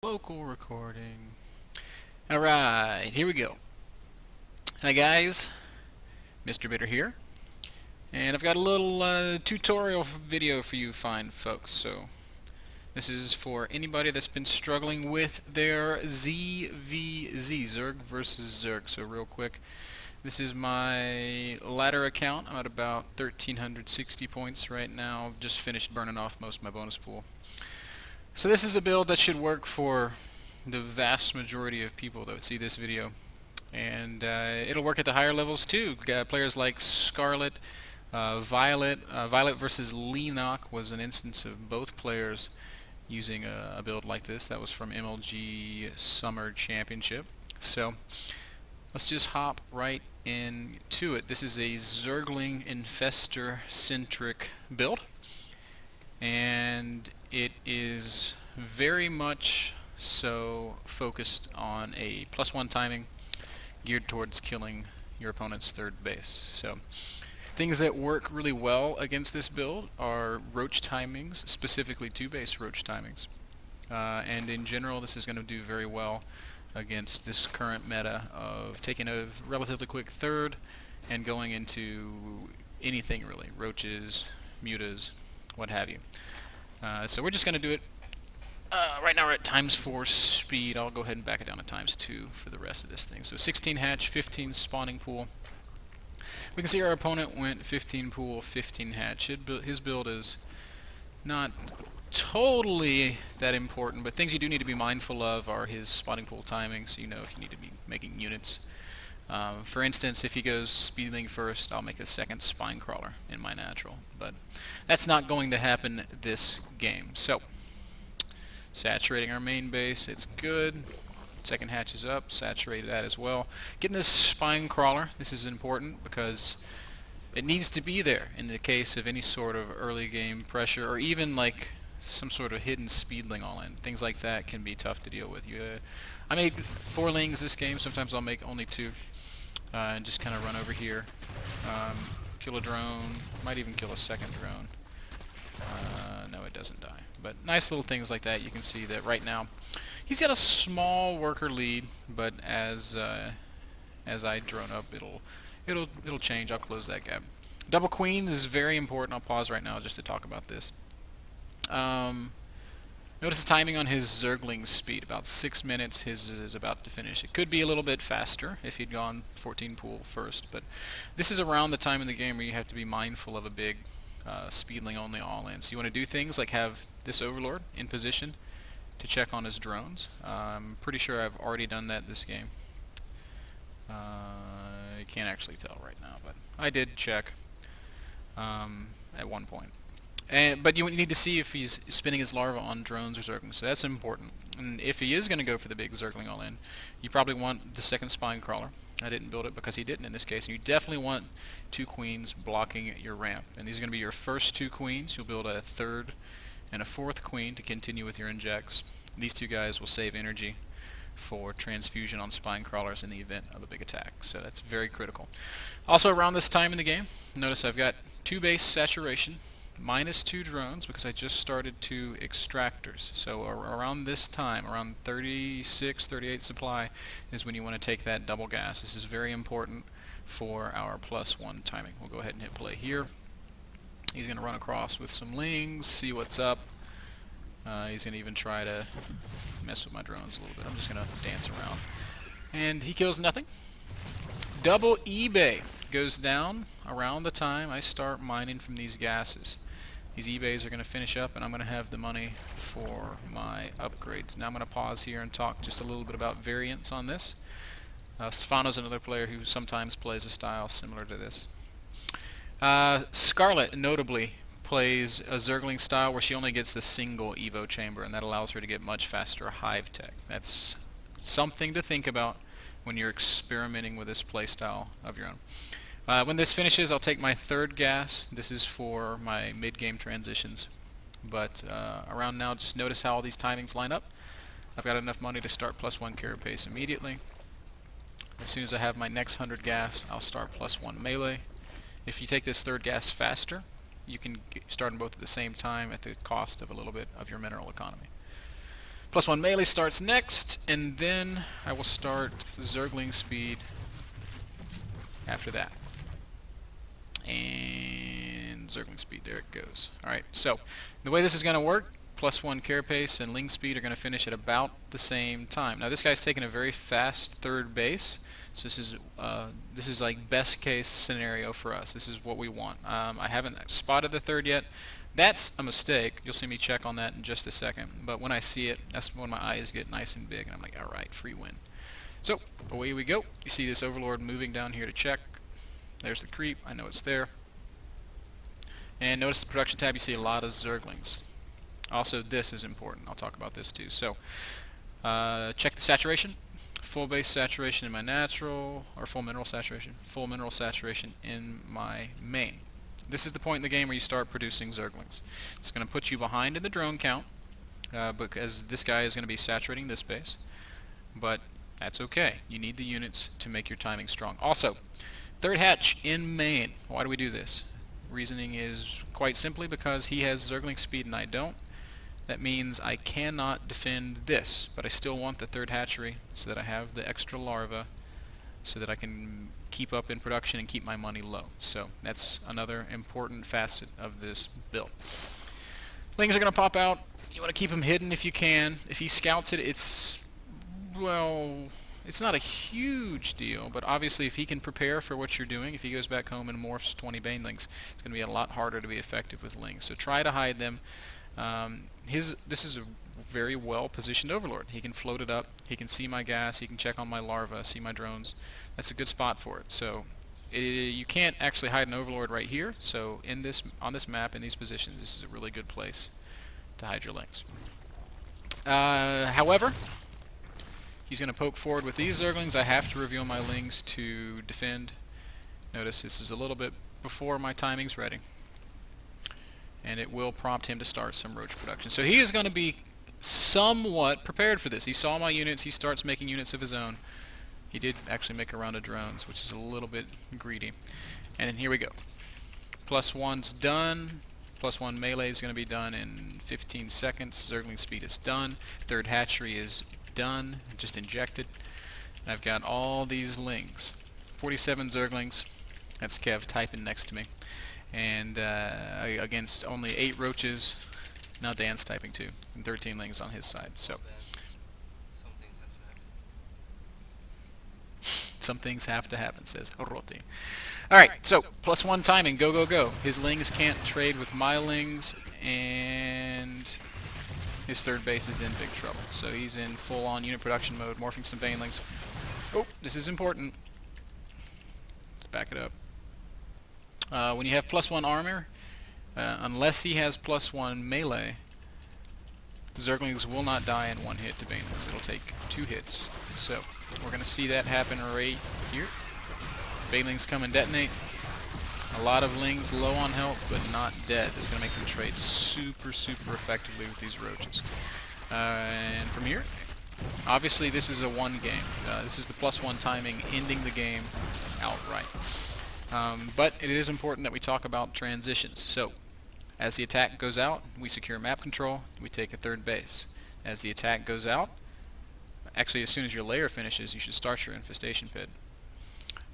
Local recording. Alright, here we go. Hi guys, Mr. Bitter here. And I've got a little tutorial video for you fine folks. So this is for anybody that's been struggling with their ZvZ, Zerg versus Zerg. So real quick, this is my ladder account. I'm at about 1360 points right now. Just finished burning off most of my bonus pool. So this is a build that should work for the vast majority of people that would see this video, and it'll work at the higher levels too. Players like Scarlet, Violet. Violet versus Leenock was an instance of both players using a build like this. That was from MLG Summer Championship. So let's just hop right into it. This is a Zergling Infestor-centric build, and it is very much so focused on a +1 timing geared towards killing your opponent's third base. So things that work really well against this build are roach timings, specifically 2-base roach timings. And in general, this is going to do very well against this current meta of taking a relatively quick third and going into anything really, roaches, mutas, what have you. So we're just going to do it. Right now we're at ×4 speed. I'll go ahead and back it down to ×2 for the rest of this thing. So 16 hatch, 15 spawning pool. We can see our opponent went 15 pool, 15 hatch. His build is not totally that important, but things you do need to be mindful of are his spawning pool timing, so you know if you need to be making units. For instance, if he goes speedling first, I'll make a second spine crawler in my natural, but that's not going to happen this game. So, saturating our main base, it's good. Second hatch is up, saturate that as well. Getting this spine crawler, this is important because it needs to be there in the case of any sort of early game pressure, or even like some sort of hidden speedling all in. Things like that can be tough to deal with. I made 4 lings this game, sometimes I'll make only 2. And just kind of run over here, kill a drone, might even kill a second drone. No, it doesn't die. But nice little things like that. You can see that right now he's got a small worker lead, but as I drone up, it'll change. I'll close that gap. Double queen is very important. I'll pause right now just to talk about this. Notice the timing on his Zergling speed, about 6 minutes. His is about to finish. It could be a little bit faster if he'd gone 14 pool first, but this is around the time in the game where you have to be mindful of a big speedling only all-in. So you want to do things like have this Overlord in position to check on his drones. I'm pretty sure I've already done that this game. I can't actually tell right now, but I did check at one point. But you need to see if he's spinning his larva on drones or Zerglings, so that's important. And if he is going to go for the big Zergling all-in, you probably want the second spine crawler. I didn't build it because he didn't in this case. And you definitely want 2 queens blocking your ramp. And these are going to be your first 2 queens. You'll build a 3rd and a 4th queen to continue with your injects. These 2 guys will save energy for transfusion on spine crawlers in the event of a big attack. So that's very critical. Also around this time in the game, notice I've got 2 base saturation, -2 drones because I just started 2 extractors. So around this time, around 36, 38 supply is when you want to take that double gas. This is very important for our +1 timing. We'll go ahead and hit play here. He's going to run across with some lings, see what's up. He's going to even try to mess with my drones a little bit. I'm just going to dance around. And he kills nothing. Double eBay goes down around the time I start mining from these gases. These eBays are going to finish up and I'm going to have the money for my upgrades. Now I'm going to pause here and talk just a little bit about variants on this. Stefano's another player who sometimes plays a style similar to this. Scarlet notably plays a Zergling style where she only gets the single Evo chamber, and that allows her to get much faster hive tech. That's something to think about when you're experimenting with this playstyle of your own. When this finishes, I'll take my 3rd gas. This is for my mid-game transitions. But around now, just notice how all these timings line up. I've got enough money to start +1 carapace immediately. As soon as I have my next 100 gas, I'll start +1 melee. If you take this 3rd gas faster, you can start them both at the same time at the cost of a little bit of your mineral economy. +1 melee starts next, and then I will start Zergling speed after that. And Zergling speed, there it goes. Alright, so the way this is going to work, +1 carapace and Ling speed are going to finish at about the same time. Now this guy's taking a very fast third base, so this is like best case scenario for us. This is what we want. I haven't spotted the third yet. That's a mistake. You'll see me check on that in just a second. But when I see it, that's when my eyes get nice and big, and I'm like, alright, free win. So, away we go. You see this Overlord moving down here to check. There's the creep. I know it's there. And notice the production tab, you see a lot of Zerglings. Also, this is important. I'll talk about this too. So, check the saturation. Full base saturation in my natural, or full mineral saturation. Full mineral saturation in my main. This is the point in the game where you start producing Zerglings. It's going to put you behind in the drone count, because this guy is going to be saturating this base. But that's okay. You need the units to make your timing strong. Also, third hatch in main. Why do we do this? Reasoning is quite simply because he has Zergling speed and I don't. That means I cannot defend this, but I still want the third hatchery so that I have the extra larva so that I can keep up in production and keep my money low. So that's another important facet of this build. Lings are going to pop out. You want to keep him hidden if you can. If he scouts it, it's, well, it's not a huge deal, but obviously if he can prepare for what you're doing, if he goes back home and morphs 20 banelings, it's going to be a lot harder to be effective with Lings. So try to hide them. This is a very well positioned Overlord. He can float it up, he can see my gas, he can check on my larva, see my drones. That's a good spot for it. So you can't actually hide an Overlord right here, so on this map, in these positions, this is a really good place to hide your Lings. However, he's going to poke forward with these Zerglings. I have to reveal my Lings to defend. Notice this is a little bit before my timing's ready. And it will prompt him to start some roach production. So he is going to be somewhat prepared for this. He saw my units. He starts making units of his own. He did actually make a round of drones, which is a little bit greedy. And then here we go. +1's done. +1 melee is going to be done in 15 seconds. Zergling speed is done. Third hatchery is done. Just injected. And I've got all these Lings. 47 Zerglings. That's Kev typing next to me. And against only 8 roaches. Now Dan's typing too, and 13 Lings on his side. So some things have to happen, says Roti. Alright, so +1 timing, go, go, go. His Lings can't trade with my Lings, and his third base is in big trouble. So he's in full-on unit production mode, morphing some banelings. Oh, this is important. Let's back it up. When you have +1 armor, unless he has +1 melee, Zerglings will not die in one hit to banelings. It'll take 2 hits. So we're going to see that happen right here. Banelings come and detonate. A lot of Lings low on health, but not dead. That's going to make them trade super, super effectively with these roaches. And from here, obviously this is a 1 game. This is the +1 timing, ending the game outright. But it is important that we talk about transitions. So, as the attack goes out, we secure map control, we take a third base. As the attack goes out, actually as soon as your layer finishes, you should start your infestation pit.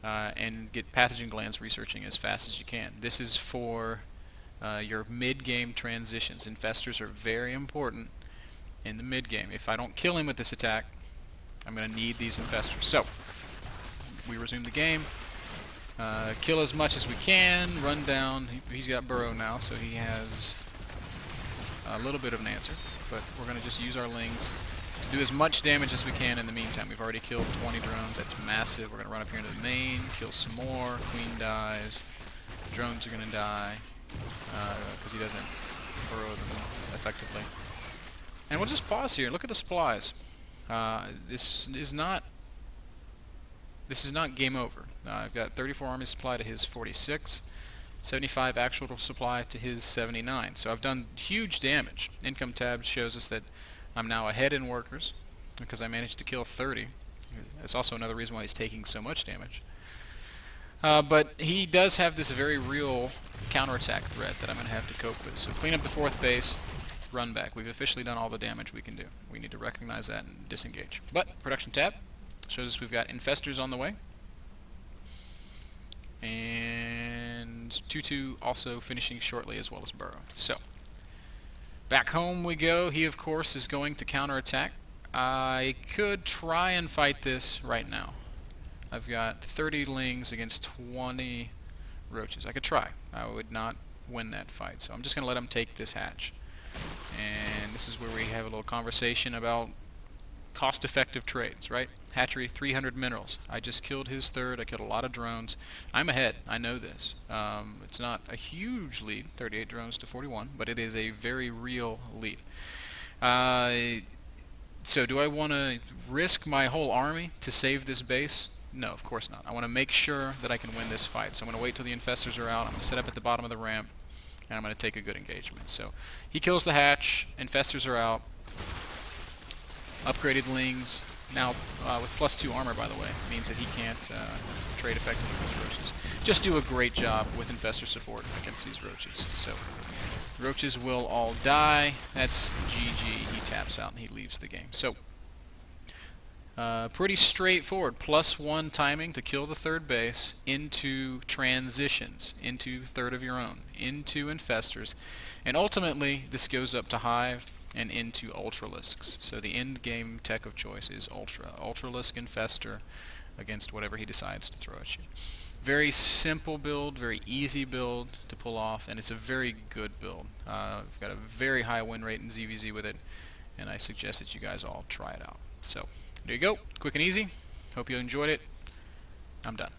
And get pathogen glands researching as fast as you can. This is for your mid-game transitions. Infestors are very important in the mid-game. If I don't kill him with this attack, I'm going to need these infestors. So, we resume the game. Kill as much as we can, run down. He's got burrow now, so he has a little bit of an answer. But we're going to just use our Lings to do as much damage as we can in the meantime. We've already killed 20 drones. That's massive. We're going to run up here into the main, kill some more. Queen dies. Drones are going to die because he doesn't burrow them effectively. And we'll just pause here. Look at the supplies. This is not game over. I've got 34 army supply to his 46, 75 actual supply to his 79. So I've done huge damage. Income tab shows us that I'm now ahead in workers because I managed to kill 30. That's also another reason why he's taking so much damage. But he does have this very real counterattack threat that I'm going to have to cope with. So clean up the 4th base. run back. We've officially done all the damage we can do. We need to recognize that and disengage. But production tab shows us we've got infestors on the way. And 2-2 also finishing shortly, as well as Burrow. So, back home we go. He, of course, is going to counterattack. I could try and fight this right now. I've got 30 lings against 20 roaches. I could try. I would not win that fight. So I'm just going to let him take this hatch. And this is where we have a little conversation about cost-effective trades, right? Hatchery, 300 minerals. I just killed his third. I killed a lot of drones. I'm ahead. I know this. It's not a huge lead, 38 drones to 41, but it is a very real lead. So do I want to risk my whole army to save this base? No, of course not. I want to make sure that I can win this fight. So I'm going to wait till the infestors are out. I'm going to set up at the bottom of the ramp, and I'm going to take a good engagement. So he kills the hatch. Infestors are out. Upgraded lings. Now, with +2 armor, by the way, means that he can't trade effectively with these roaches. Just do a great job with infestor support against these roaches. So, roaches will all die. That's GG. He taps out and he leaves the game. So, pretty straightforward. +1 timing to kill the third base into transitions, into third of your own, into infestors. And ultimately, this goes up to hive and into ultralisks. So the end game tech of choice is ultralisk infestor against whatever he decides to throw at you. Very simple build, very easy build to pull off, and it's a very good build. We've got a very high win rate in ZvZ with it, and I suggest that you guys all try it out. So there you go, quick and easy. Hope you enjoyed it. I'm done.